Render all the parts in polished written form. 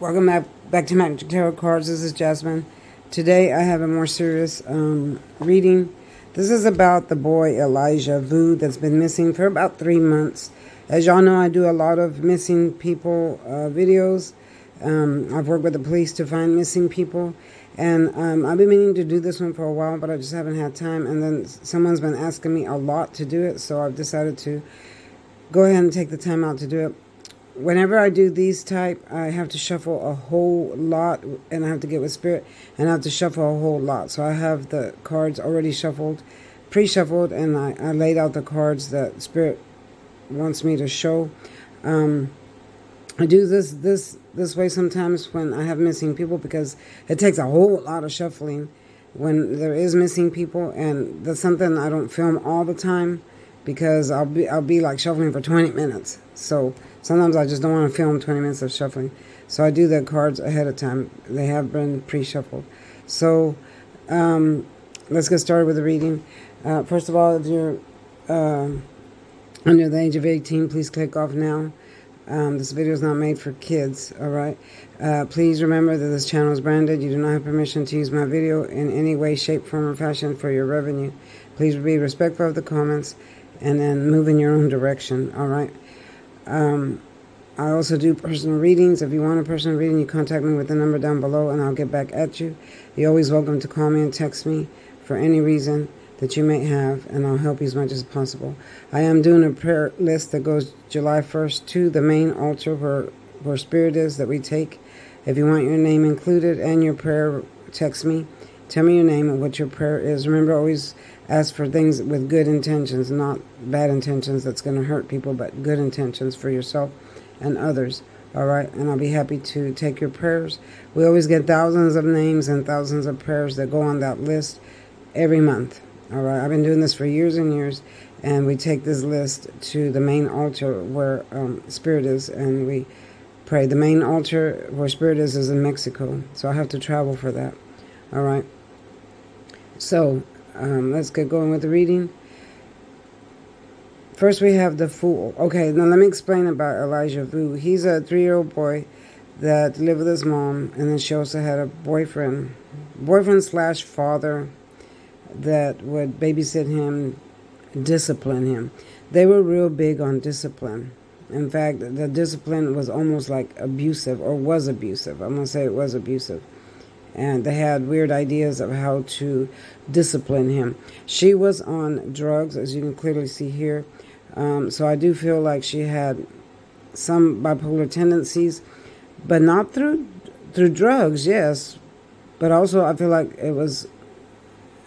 Welcome back to Magic Tarot Cards. This is Jasmine. Today I have a more serious reading. This is about the boy Elijah Vu that's been missing for about 3 months. As y'all know, I do a lot of missing people videos. I've worked with the police to find missing people. And I've been meaning to do this one for a while, but I just haven't had time. And then someone's been asking me a lot to do it, so I've decided to go ahead and take the time out to do it. Whenever I do these type, I have to shuffle a whole lot, and I have to get with spirit, and I have to shuffle a whole lot. So I have the cards already shuffled, pre-shuffled, and I laid out the cards that spirit wants me to show. I do this way sometimes when I have missing people, because it takes a whole lot of shuffling when there is missing people, and that's something I don't film all the time, because I'll be like shuffling for 20 minutes. So sometimes I just don't want to film 20 minutes of shuffling. So I do the cards ahead of time. They have been pre-shuffled. So let's get started with the reading. First of all, if you're under the age of 18, please click off now. This video is not made for kids, all right? Please remember that this channel is branded. You do not have permission to use my video in any way, shape, form, or fashion for your revenue. Please be respectful of the comments and then move in your own direction, all right? I also do personal readings. If you want a personal reading, you contact me with the number down below, and I'll get back at you. You're always welcome to call me and text me for any reason that you may have, and I'll help you as much as possible. I am doing a prayer list that goes July 1st to the main altar where spirit is that we take. If you want your name included and your prayer, text me. Tell me your name and what your prayer is. Remember, always ask for things with good intentions, not bad intentions that's going to hurt people, but good intentions for yourself and others. All right, and I'll be happy to take your prayers. We always get thousands of names and thousands of prayers that go on that list every month. All right, I've been doing this for years and years, and we take this list to the main altar where spirit is, and we pray. The main altar where spirit is in Mexico, so I have to travel for that. All right, so let's get going with the reading. First, we have the Fool. Okay, now let me explain about Elijah Vu. He's a 3-year-old boy that lived with his mom, and then she also had a boyfriend slash father that would babysit him, discipline him. They were real big on discipline. In fact, the discipline was almost like abusive, or was abusive. I'm going to say it was abusive. And they had weird ideas of how to discipline him. She was on drugs, as you can clearly see here. So I do feel like she had some bipolar tendencies, but not through drugs, yes. But also I feel like it was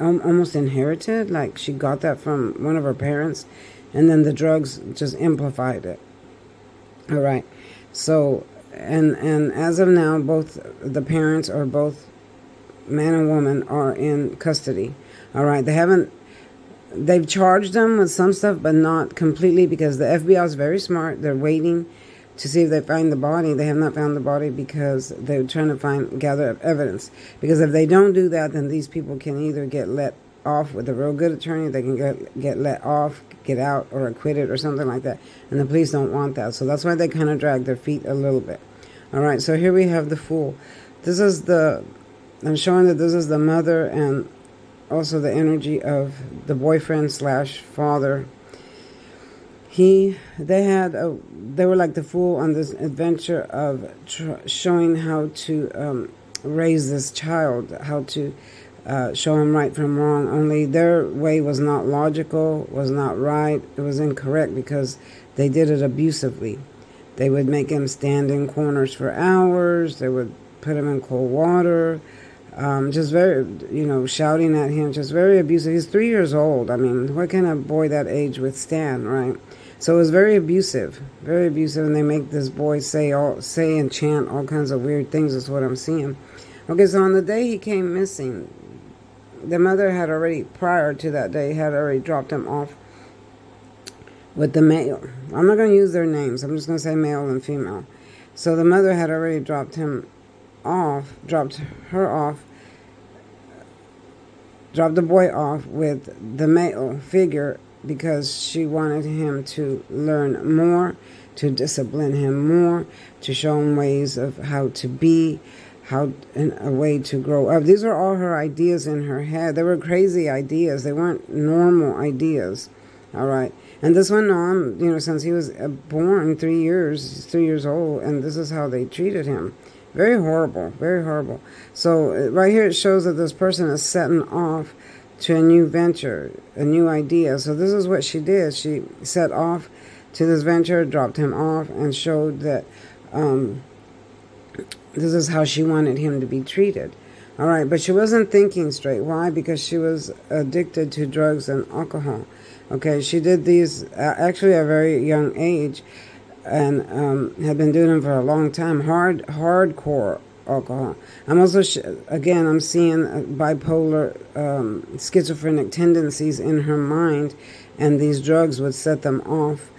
almost inherited, like she got that from one of her parents, and then the drugs just amplified it. All right. So, and as of now, both the parents, or both man and woman, are in custody. All right. They've charged them with some stuff, but not completely, because the FBI is very smart. They're waiting to see if they find the body. They have not found the body because they're trying to gather evidence. Because if they don't do that, then these people can either get let off with a real good attorney, they can get let off, get out, or acquitted, or something like that. And the police don't want that. So that's why they kind of drag their feet a little bit. All right, so here we have the Fool. I'm showing that this is the mother, and also the energy of the boyfriend slash father. They were like the Fool on this adventure of showing how to raise this child, how to show him right from wrong. Only their way was not logical, was not right. It was incorrect, because they did it abusively. They would make him stand in corners for hours. They would put him in cold water. Just very, shouting at him, just very abusive. He's 3 years old. I mean, what can a boy that age withstand, right? So it was very abusive, and they make this boy say and chant all kinds of weird things, is what I'm seeing. Okay, so on the day he came missing, the mother had already, prior to that day, had already dropped him off with the male. I'm not going to use their names. I'm just going to say male and female. So the mother had already dropped the boy off with the male figure because she wanted him to learn more, to discipline him more, to show him ways of how to be, how in a way to grow up. These were all her ideas in her head. They were crazy ideas. They weren't normal ideas. All right. And this went on, since he was born, 3 years. He's 3 years old, and this is how they treated him. Very horrible, very horrible. So right here it shows that this person is setting off to a new venture, a new idea. So this is what she did. She set off to this venture, dropped him off, and showed that this is how she wanted him to be treated. All right, but she wasn't thinking straight. Why? Because she was addicted to drugs and alcohol. Okay, she did these actually at a very young age, and had been doing them for a long time. Hardcore alcohol. I'm also, I'm seeing bipolar, schizophrenic tendencies in her mind, and these drugs would set them off,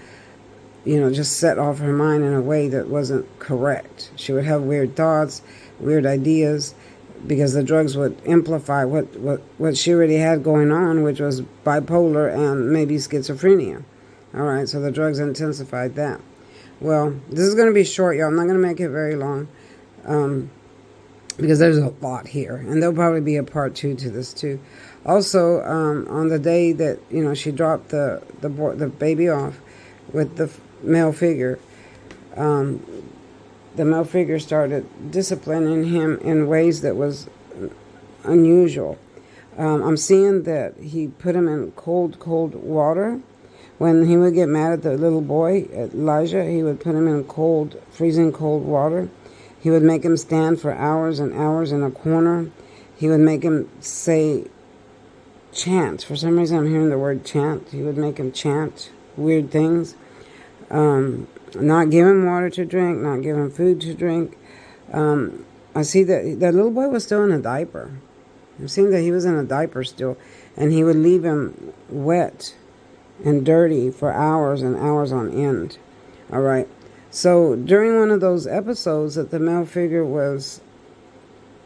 just set off her mind in a way that wasn't correct. She would have weird thoughts, weird ideas, because the drugs would amplify what she already had going on, which was bipolar and maybe schizophrenia. All right, so the drugs intensified that. Well, this is going to be short, y'all. I'm not going to make it very long, because there's a lot here, and there'll probably be a part 2 to this too. Also, on the day that she dropped the baby off with the male figure, the male figure started disciplining him in ways that was unusual. I'm seeing that he put him in cold water. When he would get mad at the little boy, Elijah, he would put him in freezing cold water. He would make him stand for hours and hours in a corner. He would make him chant. For some reason, I'm hearing the word chant. He would make him chant weird things. Not give him water to drink, not give him food to drink. I see that the little boy was still in a diaper. I'm seeing that he was in a diaper still, and he would leave him wet and dirty for hours and hours on end. All right. So during one of those episodes that the male figure was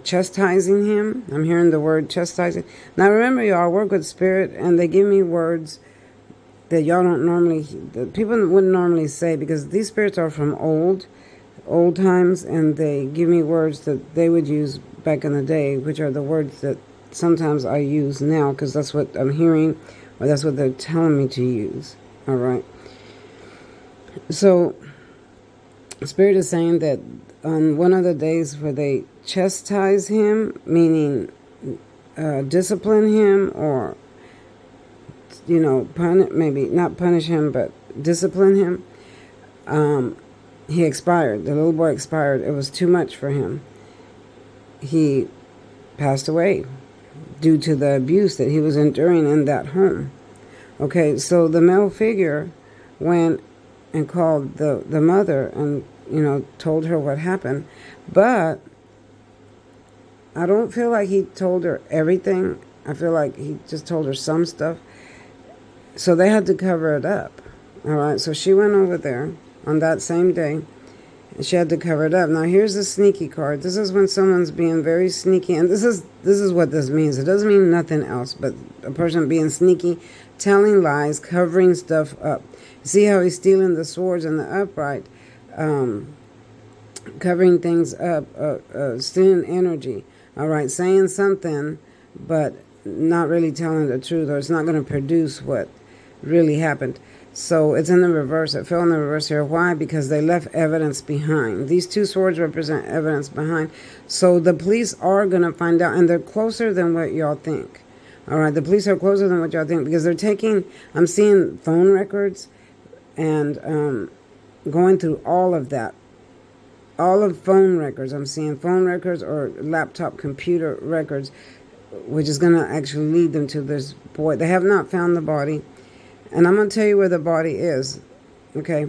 chastising him, I'm hearing the word chastising. Now remember, y'all, I work with spirit, and they give me words that y'all don't normally, that people wouldn't normally say, because these spirits are from old times, and they give me words that they would use back in the day, which are the words that sometimes I use now, because that's what I'm hearing, or that's what they're telling me to use. All right. So Spirit is saying that on one of the days where they chastise him, meaning discipline him, or maybe not punish him, but discipline him, he expired. The little boy expired. It was too much for him. He passed away due to the abuse that he was enduring in that home. Okay, so the male figure went and called the mother and, told her what happened. But I don't feel like he told her everything. I feel like he just told her some stuff. So they had to cover it up. All right, so she went over there on that same day, and she had to cover it up. Now here's the sneaky card. This is when someone's being very sneaky, and this is what this means. It doesn't mean nothing else, but a person being sneaky, telling lies, covering stuff up. See how he's stealing the swords and the upright, covering things up, stealing energy. All right, saying something, but not really telling the truth, or it's not going to produce what really happened. So it's in the reverse. It fell in the reverse here. Why? Because they left evidence behind. These two swords represent evidence behind. So the police are going to find out, and they're closer than what y'all think. All right, the police are closer than what y'all think, because they're taking, I'm seeing phone records and going through all of that. All of phone records. I'm seeing phone records or laptop computer records, which is going to actually lead them to this boy. They have not found the body. And I'm going to tell you where the body is. Okay.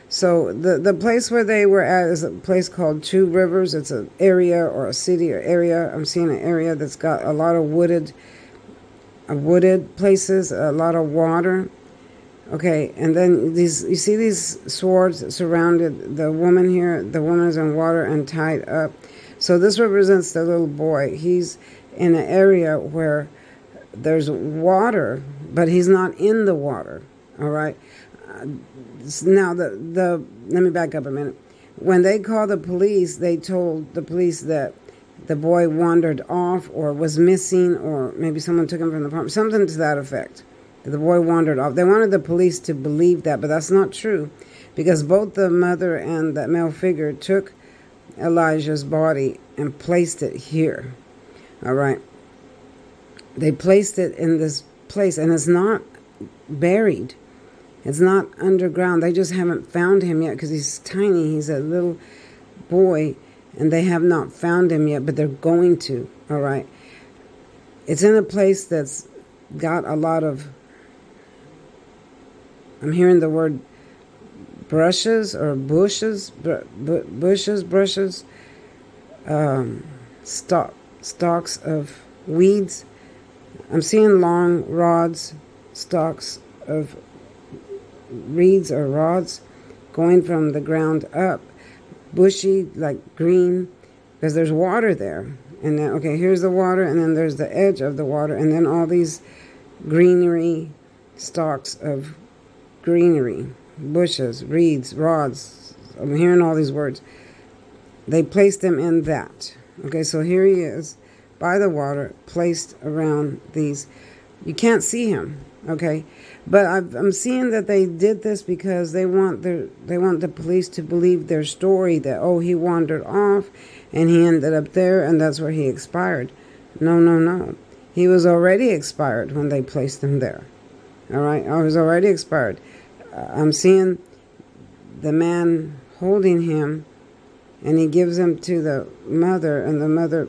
So the place where they were at is a place called Two Rivers. It's an area or a city or area. I'm seeing an area that's got a lot of wooded places, a lot of water. Okay. And then you see these swords surrounded the woman here. The woman is in water and tied up. So this represents the little boy. He's in an area where there's water, but he's not in the water. All right. Now let me back up a minute. When they called the police, they told the police that the boy wandered off or was missing, or maybe someone took him from the apartment, something to that effect. The boy wandered off. They wanted the police to believe that, but that's not true, because both the mother and that male figure took Elijah's body and placed it here. All right. They placed it in this place, and it's not buried. It's not underground. They just haven't found him yet because he's tiny. He's a little boy, and they have not found him yet, but they're going to. All right. It's in a place that's got a lot of, I'm hearing the word brushes or bushes, stalks of weeds. I'm seeing long rods, stalks of reeds or rods going from the ground up, bushy, like green, because there's water there. And then, okay, here's the water, and then there's the edge of the water, and then all these greenery, stalks of greenery, bushes, reeds, rods. I'm hearing all these words. They placed him in that. Okay, so here he is by the water, placed around these. You can't see him, okay? But I'm seeing that they did this because they want the police to believe their story that, oh, he wandered off and he ended up there and that's where he expired. No. He was already expired when they placed him there. All right? I was already expired. I'm seeing the man holding him, and he gives him to the mother, and the mother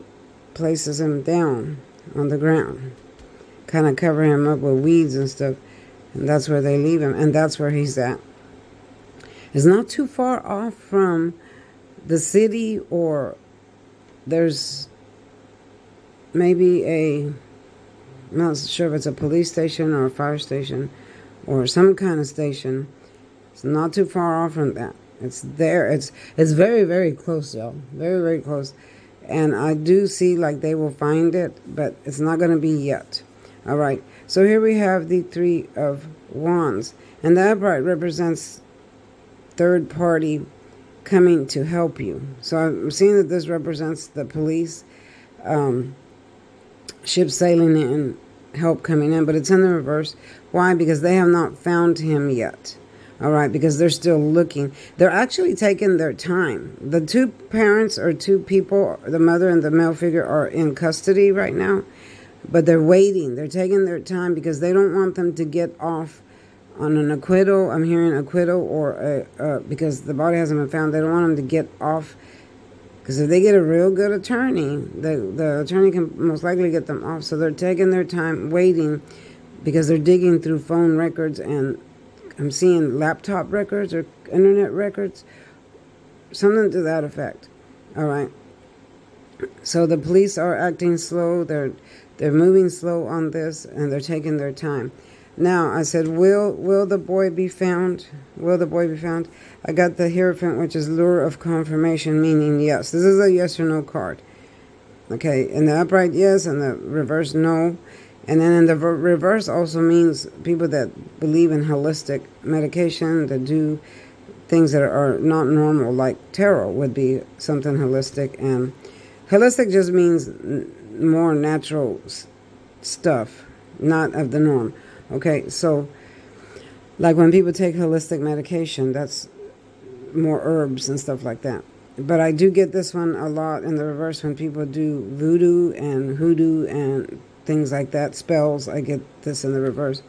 places him down on the ground, kind of cover him up with weeds and stuff, and that's where they leave him, and that's where he's at. It's not too far off from the city, or there's maybe I'm not sure if it's a police station or a fire station or some kind of station. It's not too far off from that. It's there. It's very, very close, y'all. Very, very close. And I do see like they will find it, but it's not going to be yet. All right. So here we have the Three of Wands. And the upright represents third party coming to help you. So I'm seeing that this represents the police, ship sailing in, help coming in, but it's in the reverse. Why? Because they have not found him yet. All right, because they're still looking. They're actually taking their time. The two parents or two people, the mother and the male figure, are in custody right now, but they're waiting. They're taking their time because they don't want them to get off on an acquittal. I'm hearing acquittal, or because the body hasn't been found. They don't want them to get off, because if they get a real good attorney, the attorney can most likely get them off. So they're taking their time waiting because they're digging through phone records, and I'm seeing laptop records or internet records, something to that effect. All right. So the police are acting slow. They're moving slow on this, and they're taking their time. Now, I said, will the boy be found? Will the boy be found? I got the Hierophant, which is lure of confirmation, meaning yes. This is a yes or no card. Okay, in the upright, yes, and the reverse, no. And then in the reverse also means people that believe in holistic medication, that do things that are not normal, like tarot would be something holistic. And holistic just means more natural stuff, not of the norm. Okay, so like when people take holistic medication, that's more herbs and stuff like that. But I do get this one a lot in the reverse when people do voodoo and hoodoo and things like that, spells. I get this in the reverse.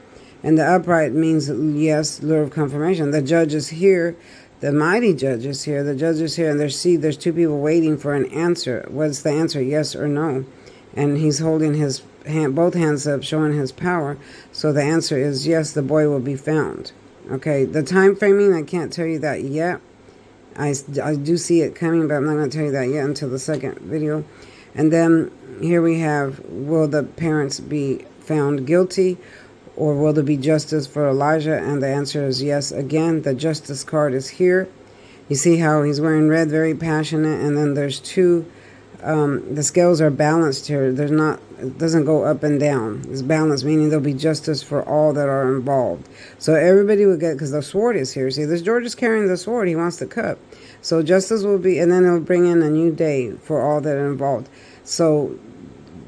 And the upright means yes, lure of confirmation. The judge is here. The mighty judge is here. The judge is here, and there's two people waiting for an answer. What's the answer, yes or no? And he's holding his both hands up, showing his power. So the answer is yes, the boy will be found. Okay, the time framing, I can't tell you that yet. I do see it coming, but I'm not going to tell you that yet until the second video. And then here we have, will the parents be found guilty, or will there be justice for Elijah? And the answer is yes. Again, the justice card is here. You see how he's wearing red, very passionate, and then there's two The scales are balanced here. It doesn't go up and down. It's balanced, meaning there'll be justice for all that are involved. So everybody will get, because the sword is here. See, this George is carrying the sword. He wants the cup. So justice will be, and then it'll bring in a new day for all that are involved. So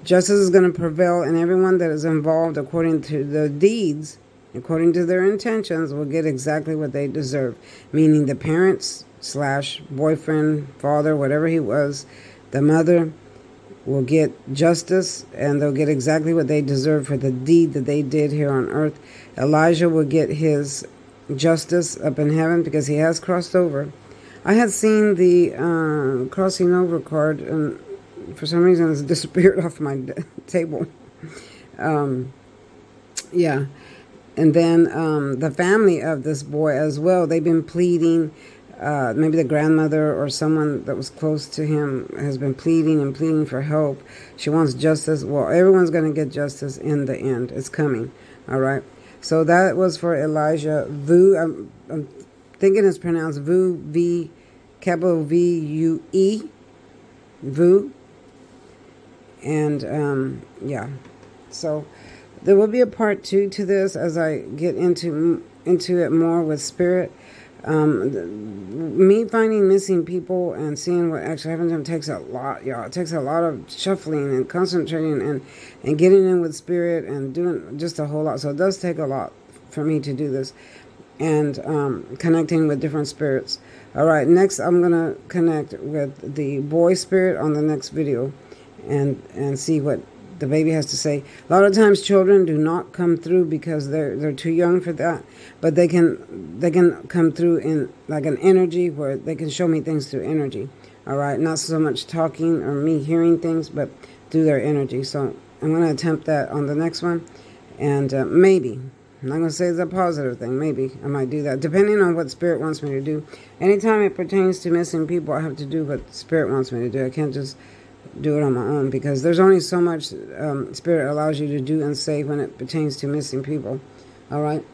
justice is going to prevail, and everyone that is involved according to the deeds, according to their intentions, will get exactly what they deserve. Meaning the parents / boyfriend, father, whatever he was, the mother will get justice, and they'll get exactly what they deserve for the deed that they did here on earth. Elijah will get his justice up in heaven because he has crossed over. I had seen the crossing over card, and for some reason it's disappeared off my table. Yeah. And then the family of this boy as well, they've been pleading. Maybe the grandmother or someone that was close to him has been pleading and pleading for help. She wants justice. Well, everyone's going to get justice in the end. It's coming. All right. So that was for Elijah Vu. I'm thinking it's pronounced Vu, V, capital V-U-E, Vu. And yeah. So there will be a part 2 to this as I get into it more with spirit. Me finding missing people and seeing what actually happened to them takes a lot, y'all. It takes a lot of shuffling and concentrating and getting in with spirit and doing just a whole lot. So it does take a lot for me to do this and connecting with different spirits. All right, next I'm going to connect with the boy spirit on the next video and see what the baby has to say. A lot of times children do not come through because they're too young for that, but they can come through in like an energy where they can show me things through energy. All right, not so much talking or me hearing things, but through their energy. So I'm going to attempt that on the next one, and maybe, I'm not going to say it's a positive thing, maybe I might do that depending on what spirit wants me to do. Anytime it pertains to missing people, I have to do what spirit wants me to do. I can't just do it on my own because there's only so much spirit allows you to do and say when it pertains to missing people. All right.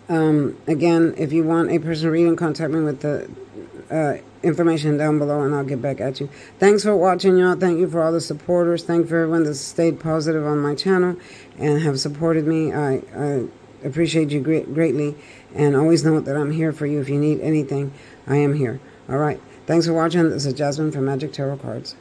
Again, if you want a personal reading, contact me with the information down below and I'll get back at you. Thanks for watching, y'all. Thank you for all the supporters. Thank you for everyone that stayed positive on my channel and have supported me. I appreciate you greatly, and always know that I'm here for you. If you need anything, I am here. All right. Thanks for watching. This is Jasmine from Magic Tarot Cards.